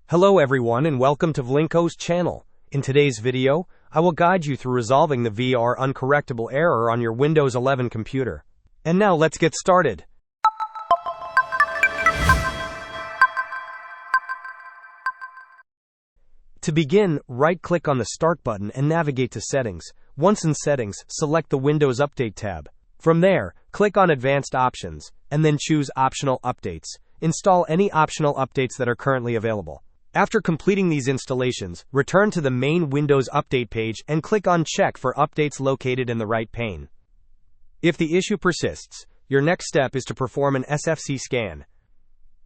Hello everyone and welcome to Vlinko's channel. In today's video, I will guide you through resolving the WHEA uncorrectable error on your Windows 11 computer. And now let's get started. To begin, right-click on the Start button and navigate to Settings. Once in Settings, select the Windows Update tab. From there, click on Advanced Options, and then choose Optional Updates. Install any optional updates that are currently available. After completing these installations, return to the main Windows Update page and click on Check for updates located in the right pane. If the issue persists, your next step is to perform an SFC scan.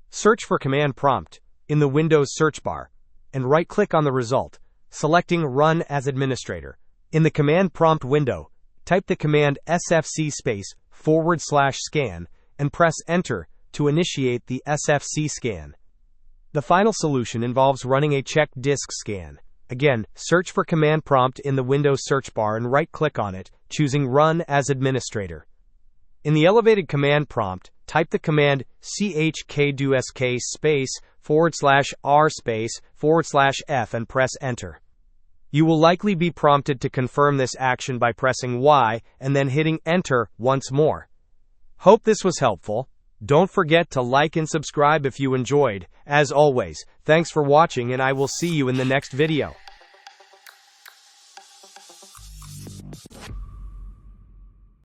Search for Command Prompt in the Windows search bar, and right-click on the result, selecting Run as Administrator. In the Command Prompt window, type the command SFC /scan and press Enter to initiate the SFC scan. The final solution involves running a chkdsk scan. Again, search for Command Prompt in the Windows search bar and right-click on it, choosing Run as Administrator. In the elevated command prompt, type the command chkdsk /r/f and press Enter. You will likely be prompted to confirm this action by pressing Y and then hitting Enter once more. Hope this was helpful. Don't forget to like and subscribe if you enjoyed. As always, thanks for watching and I will see you in the next video.